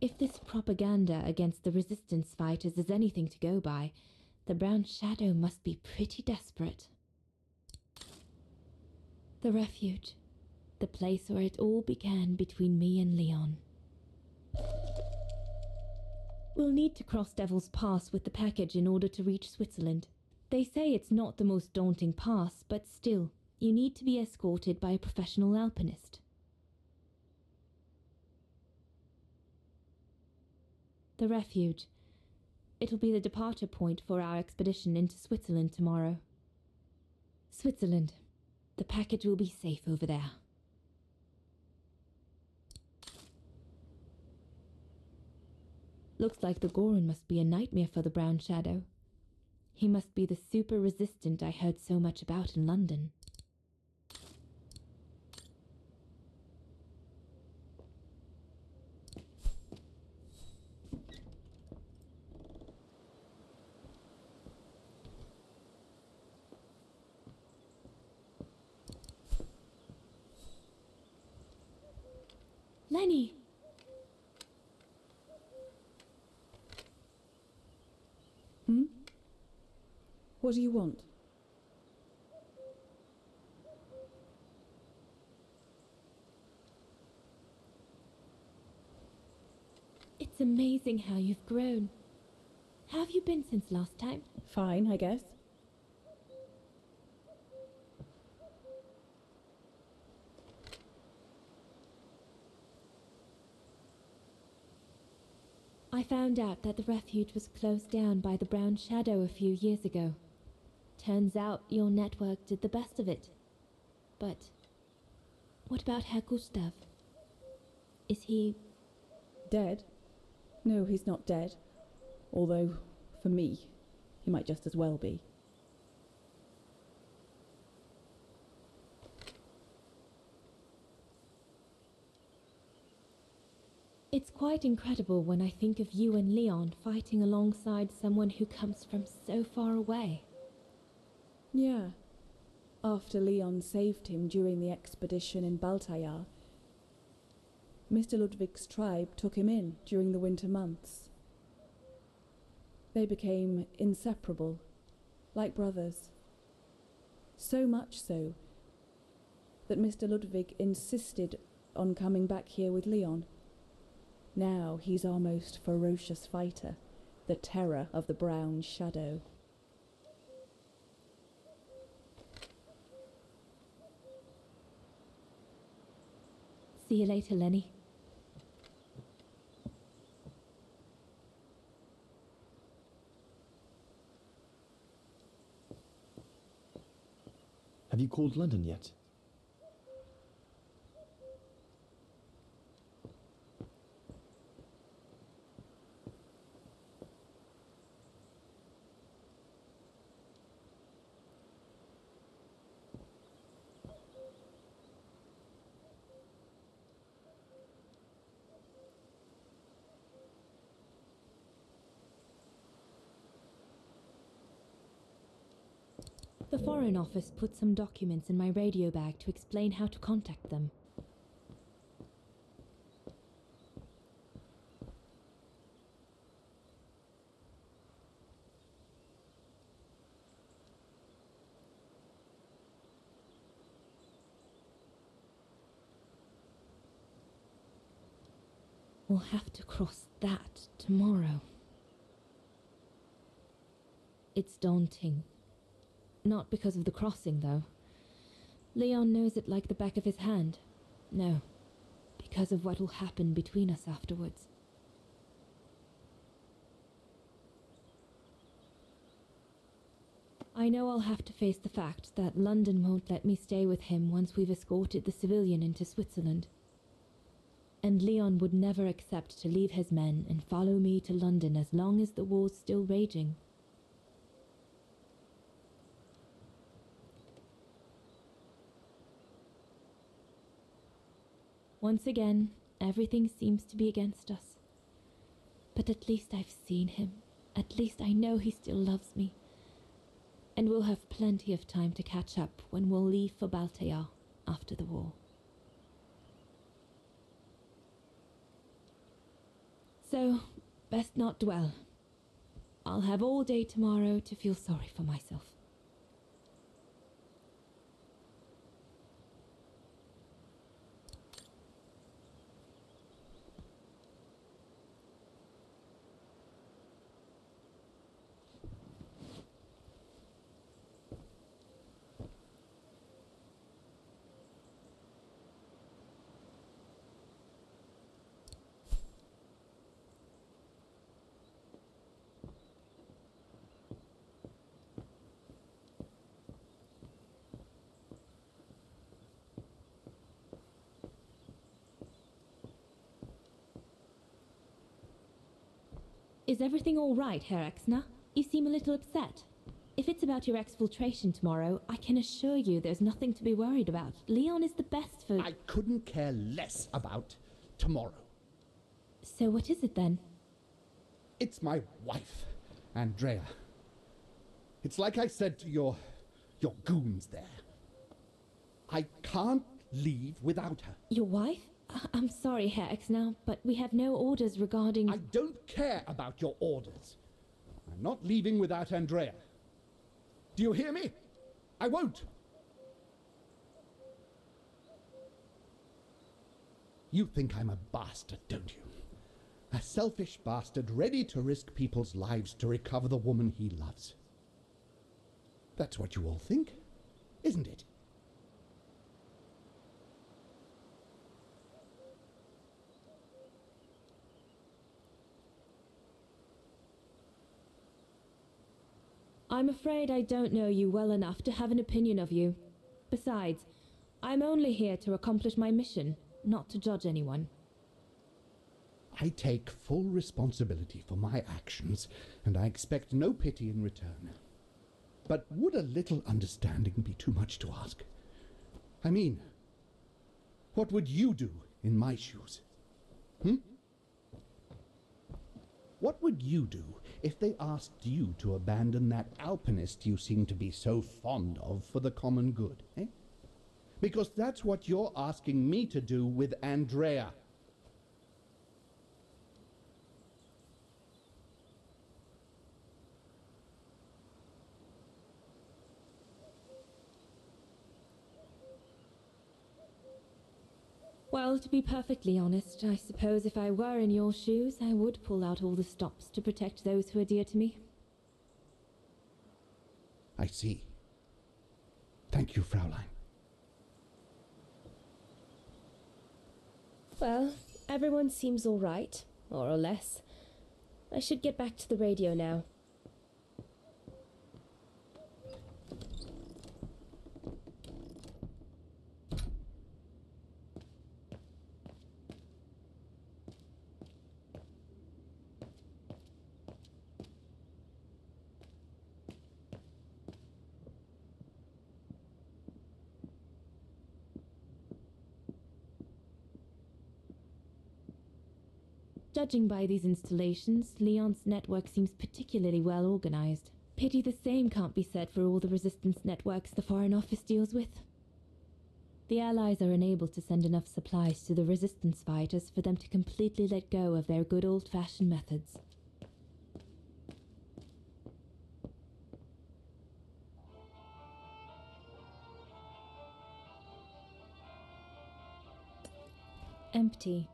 If this propaganda against the resistance fighters is anything to go by, the Brown Shadow must be pretty desperate. The refuge. The place where it all began between me and Leon. We'll need to cross Devil's Pass with the package in order to reach Switzerland. They say it's not the most daunting pass, but still, you need to be escorted by a professional alpinist. The refuge. It'll be the departure point for our expedition into Switzerland tomorrow. Switzerland. The package will be safe over there. Looks like the Goron must be a nightmare for the Brown Shadow. He must be the super resistant I heard so much about in London. LENI! What do you want? It's amazing how you've grown. How have you been since last time? Fine, I guess. I found out that the refuge was closed down by the Brown Shadow a few years ago. Turns out your network did the best of it. But what about Herr Gustav? Is he... Dead? No, he's not dead. Although, for me, he might just as well be. It's quite incredible when I think of you and Leon fighting alongside someone who comes from so far away. Yeah. After Leon saved him during the expedition in Baltayar, Mr. Ludwig's tribe took him in during the winter months. They became inseparable, like brothers. So much so that Mr. Ludwig insisted on coming back here with Leon. Now he's our most ferocious fighter, the terror of the Brown Shadow. See you later, LENI. Have you called London yet? The Foreign Office put some documents in my radio bag to explain how to contact them. We'll have to cross that tomorrow. It's daunting. Not because of the crossing, though. Leon knows it like the back of his hand. No, because of what will happen between us afterwards. I know I'll have to face the fact that London won't let me stay with him once we've escorted the civilian into Switzerland. And Leon would never accept to leave his men and follow me to London as long as the war's still raging. Once again, everything seems to be against us. But at least I've seen him. At least I know he still loves me. And we'll have plenty of time to catch up when we'll leave for Baltayar after the war. So, best not dwell. I'll have all day tomorrow to feel sorry for myself. Is everything all right, Herr Exner? You seem a little upset. If it's about your exfiltration tomorrow, I can assure you there's nothing to be worried about. Leon is the best for... I couldn't care less about tomorrow. So what is it then? It's my wife, Andrea. It's like I said to your goons there. I can't leave without her. Your wife? I'm sorry, Herr Exner, but we have no orders regarding... I don't care about your orders. I'm not leaving without Andrea. Do you hear me? I won't. You think I'm a bastard, don't you? A selfish bastard ready to risk people's lives to recover the woman he loves. That's what you all think, isn't it? I'm afraid I don't know you well enough to have an opinion of you. Besides, I'm only here to accomplish my mission, not to judge anyone. I take full responsibility for my actions, and I expect no pity in return. But would a little understanding be too much to ask? I mean, what would you do in my shoes? What would you do if they asked you to abandon that alpinist you seem to be so fond of for the common good, eh? Because that's what you're asking me to do with Andrea. Well, to be perfectly honest, I suppose if I were in your shoes, I would pull out all the stops to protect those who are dear to me. I see. Thank you, Fraulein. Well, everyone seems all right, more or less. I should get back to the radio now. Judging by these installations, Leon's network seems particularly well organized. Pity the same can't be said for all the resistance networks the Foreign Office deals with. The Allies are unable to send enough supplies to the resistance fighters for them to completely let go of their good old-fashioned methods. Empty.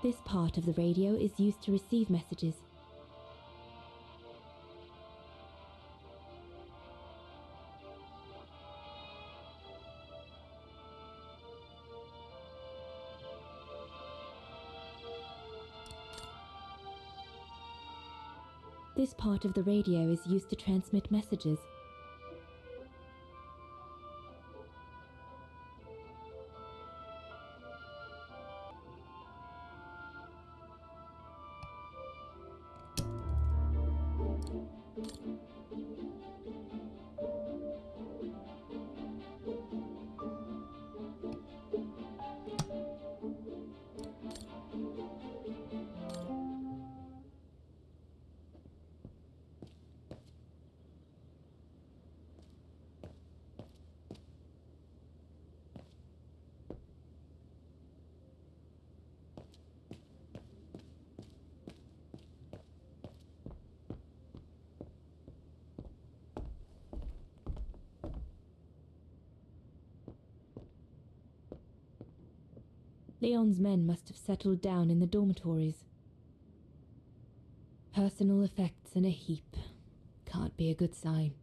This part of the radio is used to receive messages. This part of the radio is used to transmit messages. Leon's men must have settled down in the dormitories. Personal effects in a heap. Can't be a good sign.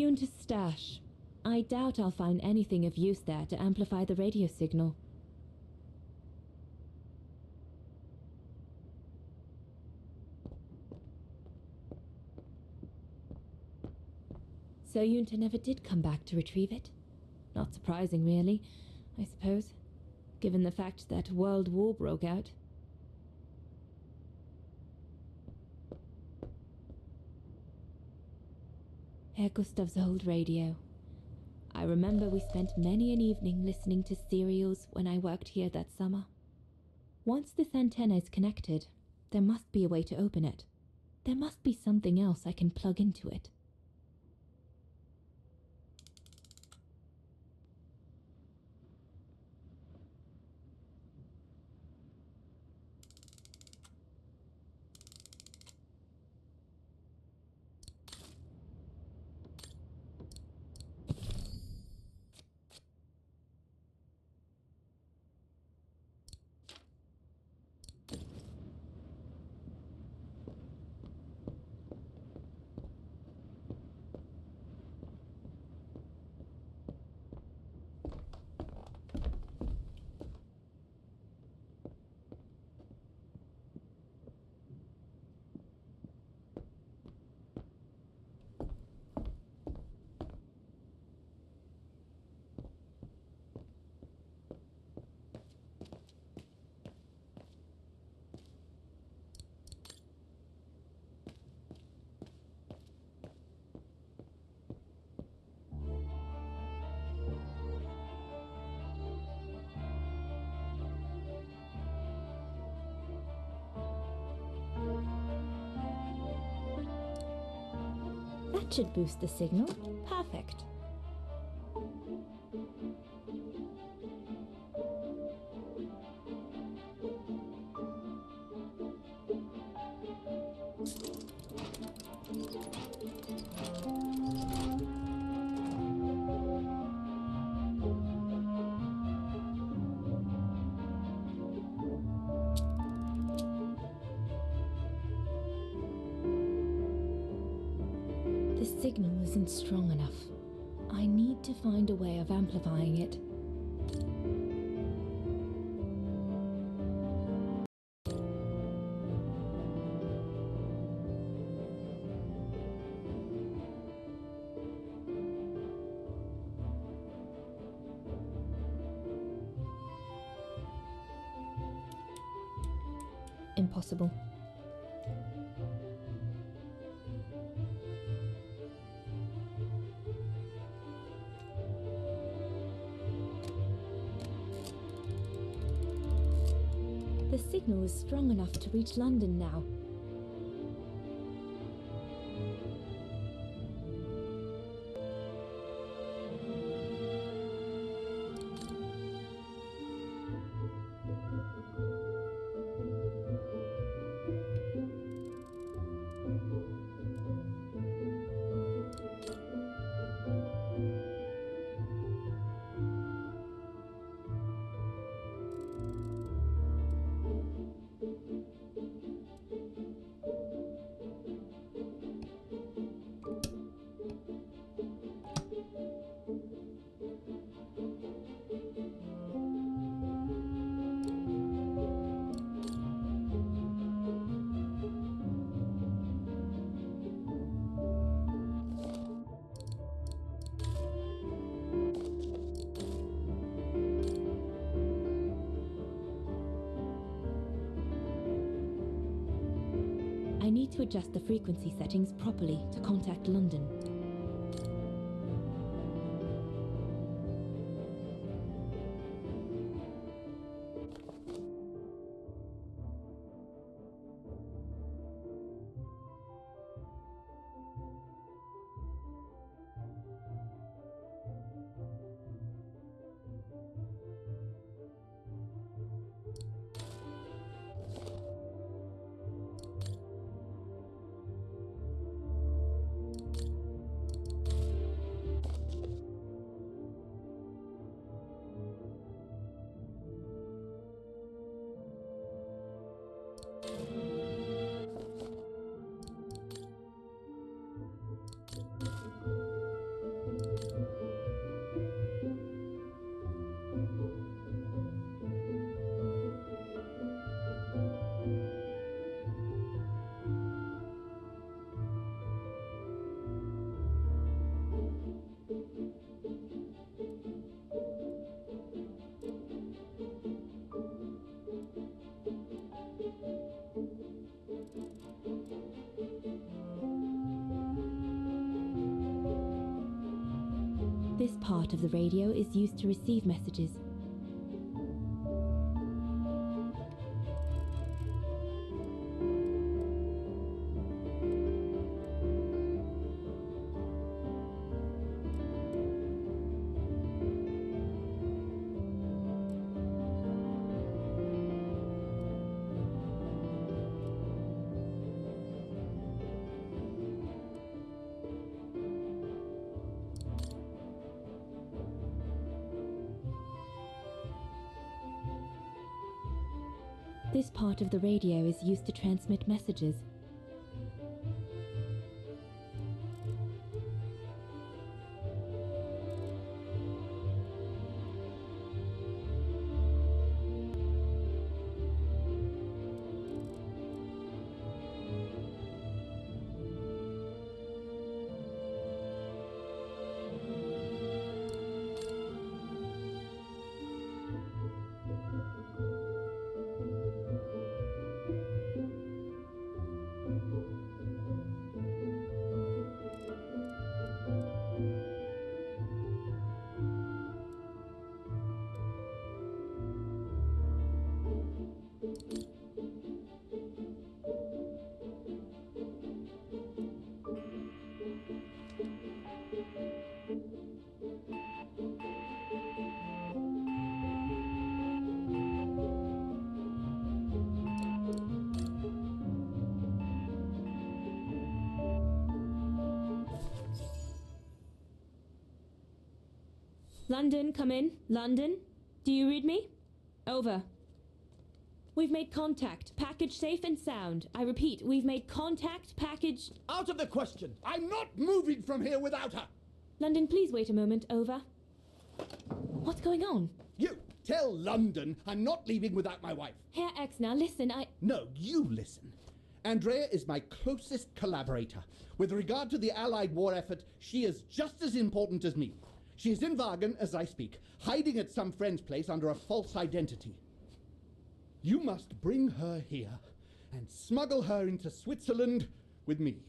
Yunta's stash. I doubt I'll find anything of use there to amplify the radio signal. So Yunta never did come back to retrieve it? Not surprising, really, I suppose, given the fact that World War broke out. Herr Gustav's old radio. I remember we spent many an evening listening to serials when I worked here that summer. Once this antenna is connected, there must be a way to open it. There must be something else I can plug into it. That should boost the signal. Perfect. The signal isn't strong enough. I need to find a way of amplifying it. Impossible. The signal is strong enough to reach London now. I need to adjust the frequency settings properly to contact London. This part of the radio is used to receive messages. This part of the radio is used to transmit messages. London, come in. London, do you read me? Over. We've made contact. Package safe and sound. I repeat, we've made contact. Package... Out of the question! I'm not moving from here without her! London, please wait a moment. Over. What's going on? You tell London I'm not leaving without my wife. Herr Exner, listen, No, you listen. Andrea is my closest collaborator. With regard to the Allied war effort, she is just as important as me. She is in Wagen as I speak, hiding at some friend's place under a false identity. You must bring her here and smuggle her into Switzerland with me.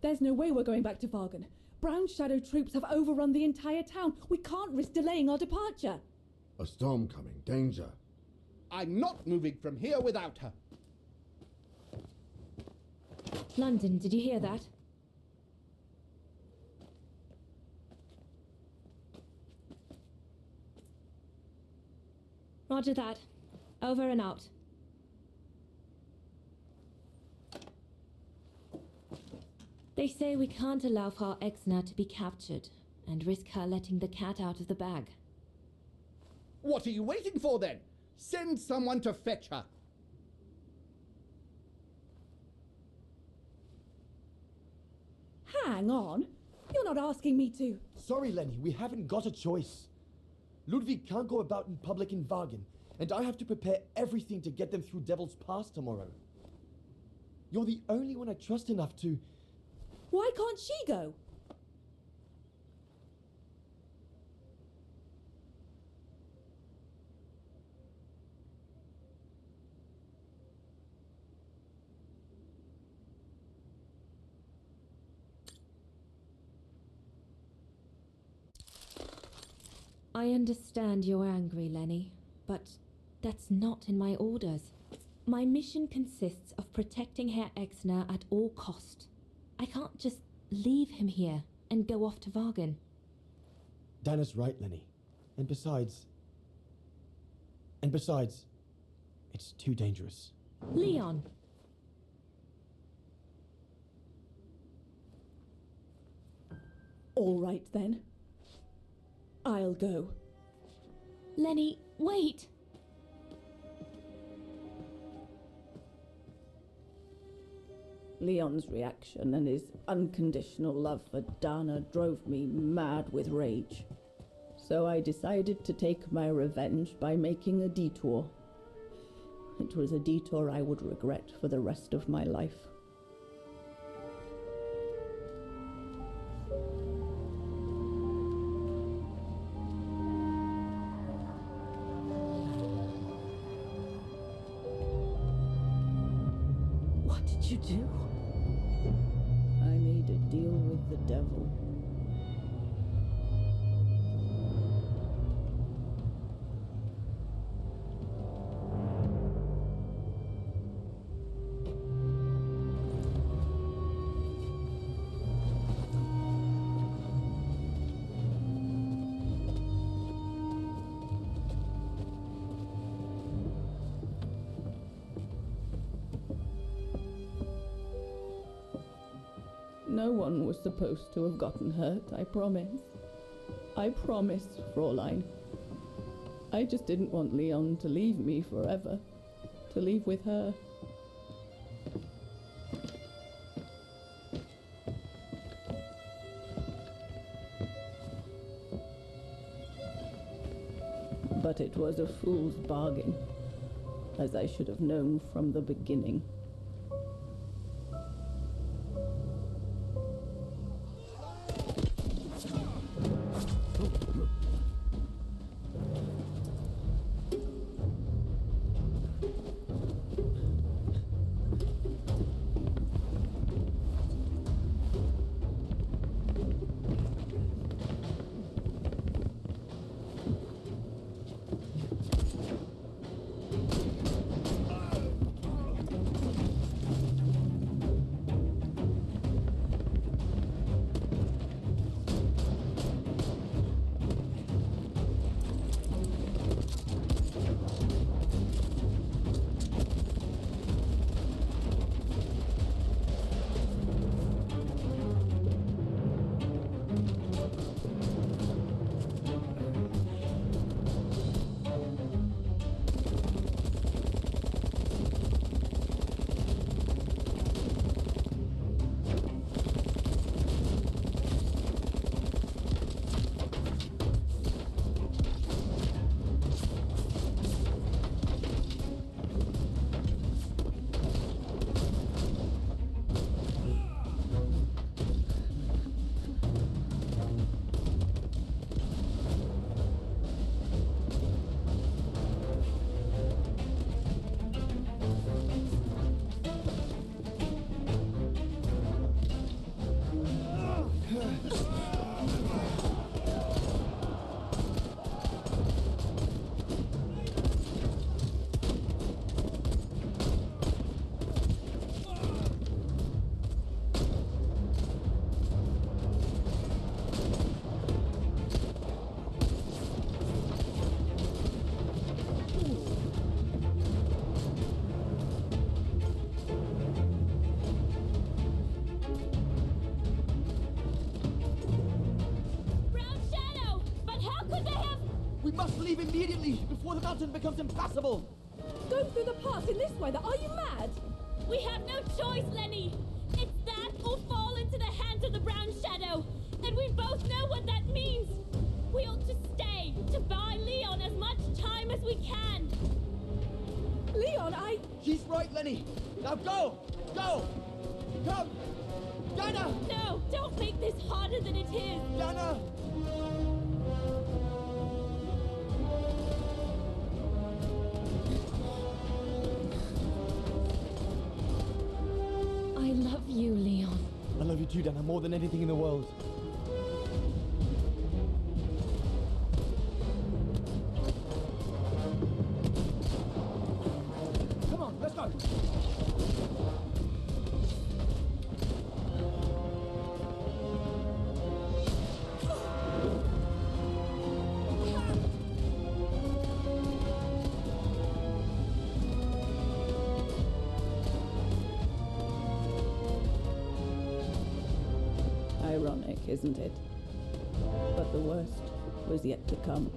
There's no way we're going back to Wagen. Brown Shadow troops have overrun the entire town. We can't risk delaying our departure. A storm coming. Danger. I'm not moving from here without her. London, did you hear that? Roger that. Over and out. They say we can't allow Frau Exner to be captured and risk her letting the cat out of the bag. What are you waiting for then? Send someone to fetch her. Hang on. You're not asking me to. Sorry, Lenny, we haven't got a choice. Ludwig can't go about in public in Wagen, and I have to prepare everything to get them through Devil's Pass tomorrow. You're the only one I trust enough to... Why can't she go? I understand you're angry, Lenny, but that's not in my orders. My mission consists of protecting Herr Exner at all cost. I can't just leave him here and go off to Wagen. Dana's right, Lenny. And besides, it's too dangerous. Leon! All right then. I'll go. Lenny, wait! Leon's reaction and his unconditional love for Dana drove me mad with rage. So I decided to take my revenge by making a detour. It was a detour I would regret for the rest of my life. What did you do? I made a deal with the devil. No one was supposed to have gotten hurt, I promise. I promise, Fräulein. I just didn't want Leon to leave me forever. To leave with her. But it was a fool's bargain, as I should have known from the beginning. We must leave immediately before the mountain becomes impassable. Go through the pass in this weather? Are you mad? We have no choice, Lenny. It's that or fall into the hands of the Brown Shadow. And we both know what that means. We ought to stay, to buy Leon as much time as we can. Leon, She's right, Lenny. Now go! Go! Come! Dana! No, don't make this harder than it is. Dana! I love you, Leon. I love you too, Dana, more than anything in the world. Come on, let's go! Ironic, isn't it? But the worst was yet to come.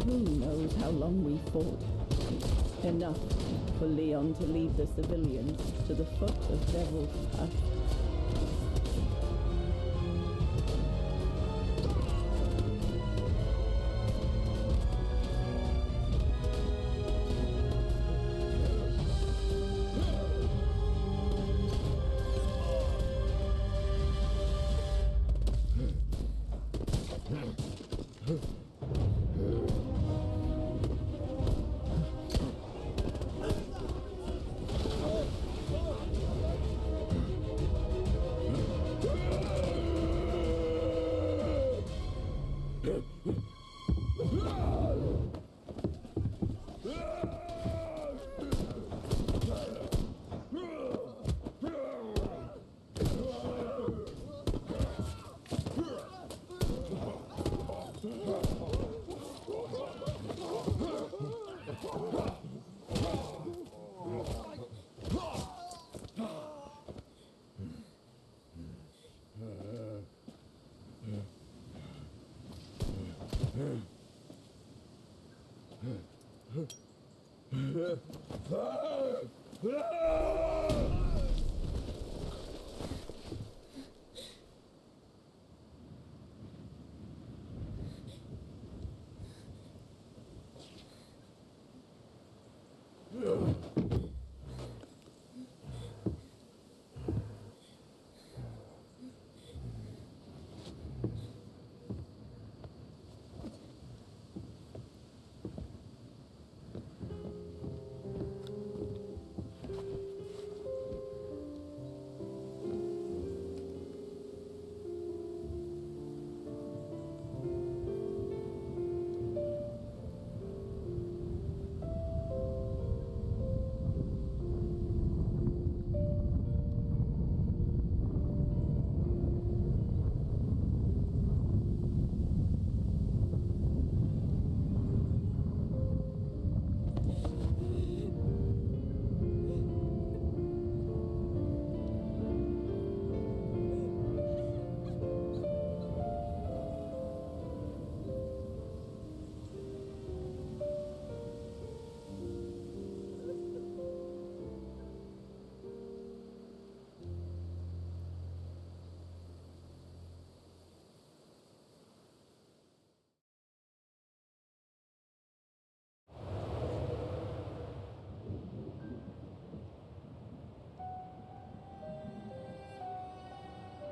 Who knows how long we fought? Enough for Leon to lead the civilians to the foot of Devil's Path.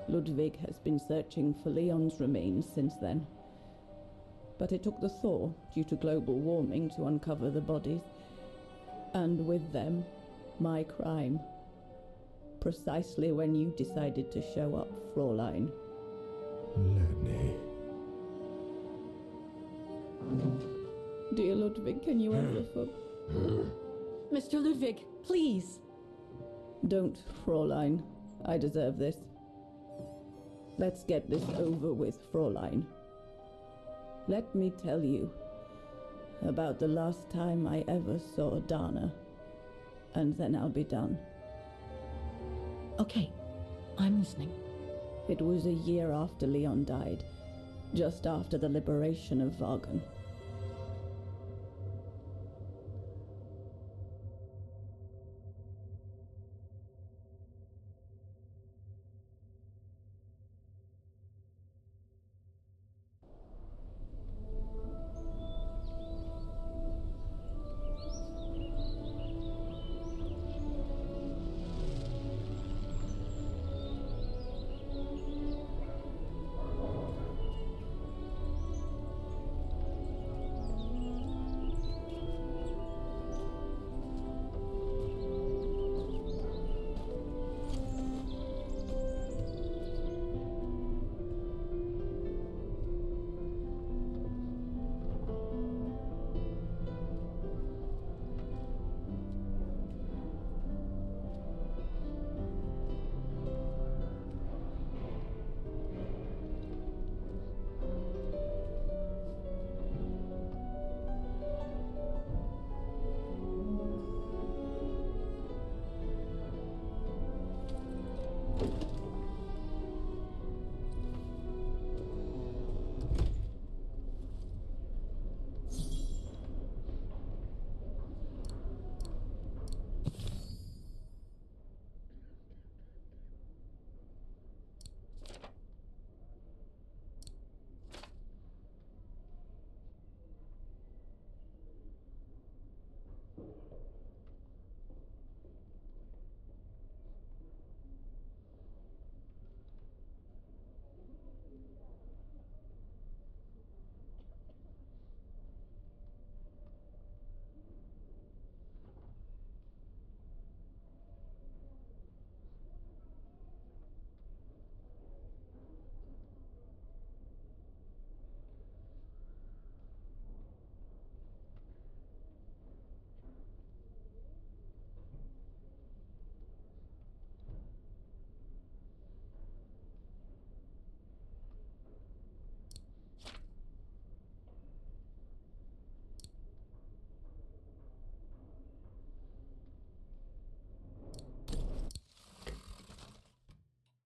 Ludwig has been searching for Leon's remains since then. But it took the thaw due to global warming to uncover the bodies. And with them, my crime. precisely when you decided to show up, Fräulein. Lenny. Dear Ludwig, can you ever Mr. Ludwig, please. Don't, Fräulein. I deserve this. Let's get this over with, Fräulein. Let me tell you about the last time I ever saw Dana, and then I'll be done. Okay, I'm listening. It was a year after Leon died, just after the liberation of Wagen.